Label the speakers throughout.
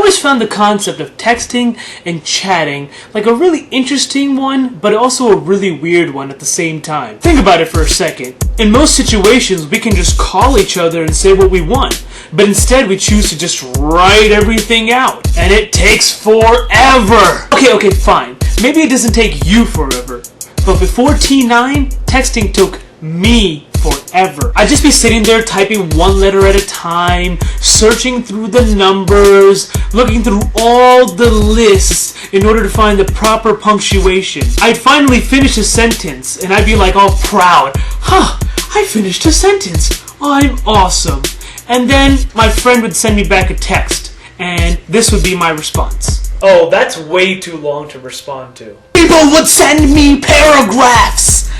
Speaker 1: always found the concept of texting and chatting like a really interesting one, but also a really weird one at the same time. Think about it for a second. In most situations, we can just call each other and say what we want, but instead we choose to just write everything out, and it takes forever. Okay, fine. Maybe it doesn't take you forever, but before T9, texting took me forever. I'd just be sitting there typing one letter at a time, searching through the numbers, looking through all the lists in order to find the proper punctuation. I'd finally finish a sentence and I'd be like all proud. I finished a sentence. I'm awesome. And then my friend would send me back a text and this would be my response. Oh, that's way too long to respond to. People would send me paragraphs!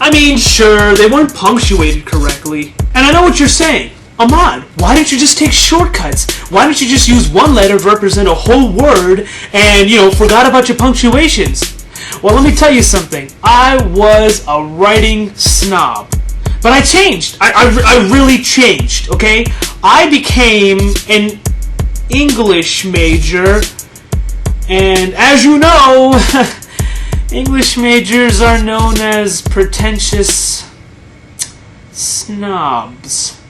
Speaker 1: I mean, sure, they weren't punctuated correctly. And I know what you're saying. Ammad, why don't you just take shortcuts? Why don't you just use one letter to represent a whole word and, forgot about your punctuations? Well, let me tell you something. I was a writing snob. But I changed. I really changed, okay? I became an English major. And as you know, English majors are known as pretentious snobs.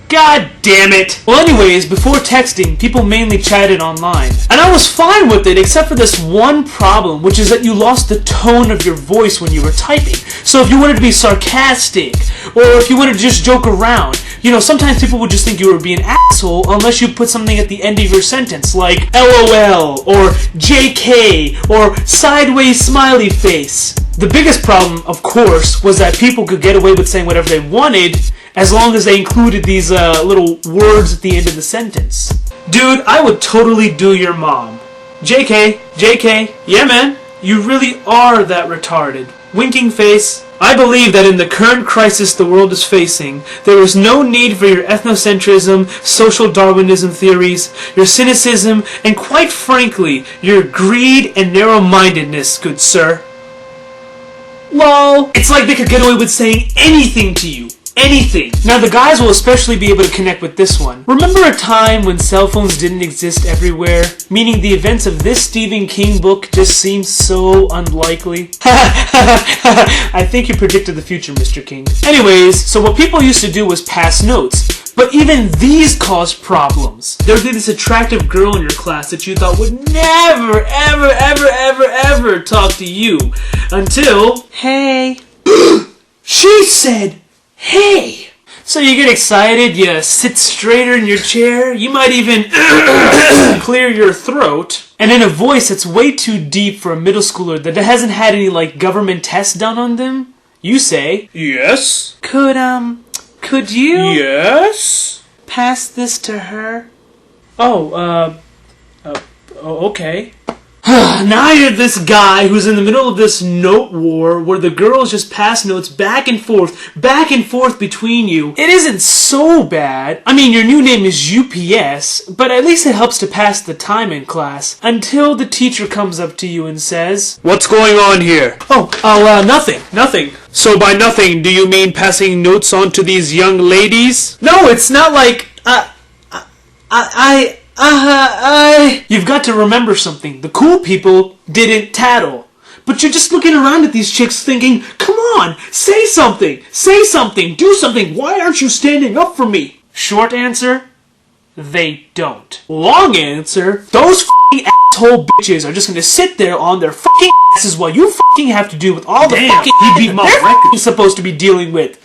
Speaker 1: God damn it! Well, anyways, before texting, people mainly chatted online. And I was fine with it, except for this one problem, which is that you lost the tone of your voice when you were typing. So if you wanted to be sarcastic, or if you wanted to just joke around, sometimes people would just think you were being an asshole unless you put something at the end of your sentence, like LOL, or JK, or sideways smiley face. The biggest problem, of course, was that people could get away with saying whatever they wanted as long as they included these little words at the end of the sentence. Dude, I would totally do your mom. JK, yeah man, you really are that retarded. Winking face. I believe that in the current crisis the world is facing, there is no need for your ethnocentrism, social Darwinism theories, your cynicism, and quite frankly, your greed and narrow-mindedness, good sir. Lol. It's like they could get away with saying anything to you. Anything. Now the guys will especially be able to connect with this one. Remember a time when cell phones didn't exist everywhere? Meaning the events of this Stephen King book just seem so unlikely? I think you predicted the future, Mr. King. Anyways, so what people used to do was pass notes. But even these caused problems. There would be this attractive girl in your class that you thought would never, ever talk to you. Until, hey. She said, hey! So you get excited, you sit straighter in your chair, you might even clear your throat, and in a voice that's way too deep for a middle schooler that hasn't had any, government tests done on them, you say, yes? Could you? Yes? Pass this to her? Okay. Now you're this guy who's in the middle of this note war where the girls just pass notes back and forth between you. It isn't so bad. I mean, your new name is UPS, but at least it helps to pass the time in class until the teacher comes up to you and says, "What's going on here?" Nothing. So by nothing, do you mean passing notes on to these young ladies? No, it's not like, You've got to remember something. The cool people didn't tattle. But you're just looking around at these chicks thinking, come on, say something, do something. Why aren't you standing up for me? Short answer, they don't. Long answer, those f***ing asshole bitches are just gonna sit there on their f***ing asses while you f***ing have to deal with all the f***ing they're f***ing supposed to be dealing with.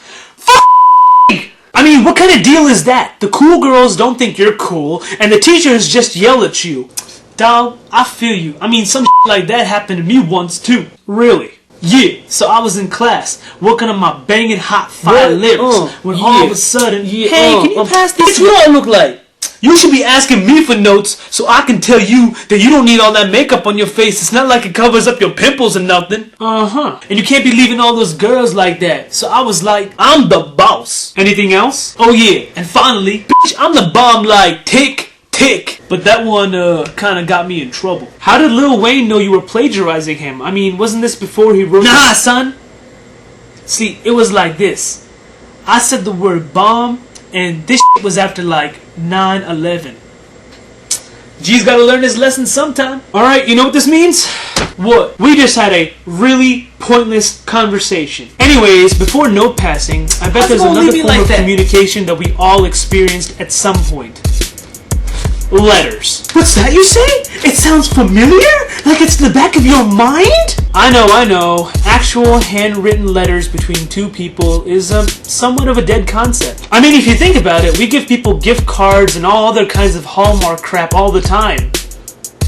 Speaker 1: I mean, what kind of deal is that? The cool girls don't think you're cool, and the teachers just yell at you. Dawg, I feel you. I mean, some shit like that happened to me once too. Really? Yeah, so I was in class, working on my banging hot fire lyrics, when all of a sudden, hey, can you pass this? Bitch, what do I look like? You should be asking me for notes so I can tell you that you don't need all that makeup on your face. It's not like it covers up your pimples or nothing. And you can't be leaving all those girls like that. So I was like, I'm the boss. Anything else? Oh yeah, and finally, bitch, I'm the bomb like tick, tick. But that one kinda got me in trouble. How did Lil Wayne know you were plagiarizing him? I mean, wasn't this before he wrote son. See, it was like this. I said the word bomb, And this was after like 9/11. G's gotta learn his lesson sometime. Alright, you know what this means? What? We just had a really pointless conversation. Anyways, before note passing, I bet there's another form of communication that we all experienced at some point. Letters. What's that you say? It sounds familiar? Like it's in the back of your mind? I know. Actual handwritten letters between two people is somewhat of a dead concept. I mean, if you think about it, we give people gift cards and all other kinds of Hallmark crap all the time.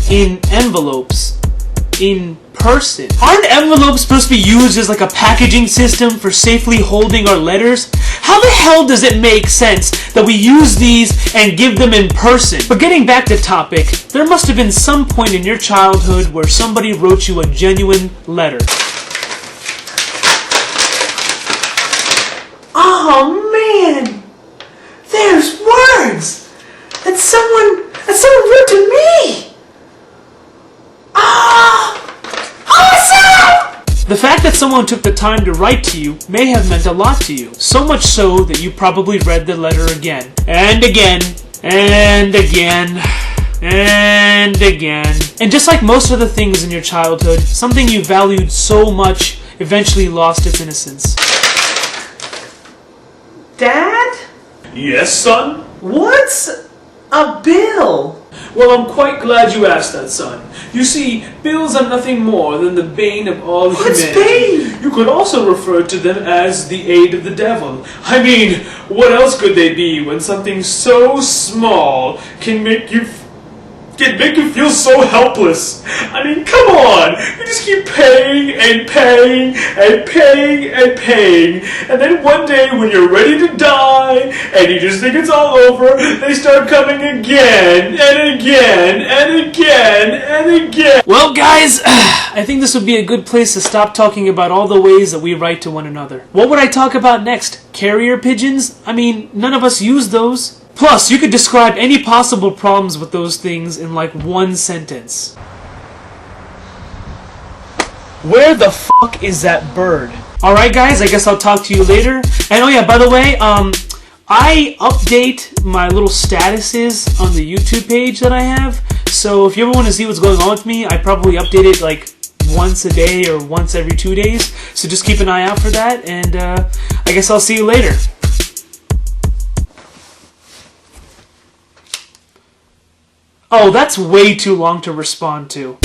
Speaker 1: In envelopes. In person. Aren't envelopes supposed to be used as like a packaging system for safely holding our letters? How the hell does it make sense that we use these and give them in person? But getting back to topic, there must have been some point in your childhood where somebody wrote you a genuine letter. Oh man! There's words! That someone wrote to me! The fact that someone took the time to write to you may have meant a lot to you. So much so that you probably read the letter again. And again. And again. And again. And just like most other things in your childhood, something you valued so much eventually lost its innocence. Dad? Yes, son? What's a bill? Well, I'm quite glad you asked that, son. You see, bills are nothing more than the bane of all humanity. What's bane? You could also refer to them as the aid of the devil. I mean, what else could they be when something so small can make you feel so helpless? I mean, come on! You just keep paying and paying and paying and paying, and then one day when you're ready to die and you just think it's all over, they start coming again and again and again and again. Well, guys, I think this would be a good place to stop talking about all the ways that we write to one another. What would I talk about next? Carrier pigeons? I mean, none of us use those. Plus, you could describe any possible problems with those things in like one sentence. Where the fuck is that bird? Alright guys, I guess I'll talk to you later. And oh yeah, by the way, I update my little statuses on the YouTube page that I have. So if you ever want to see what's going on with me, I probably update it like once a day or once every 2 days. So just keep an eye out for that, and I guess I'll see you later. Oh, that's way too long to respond to.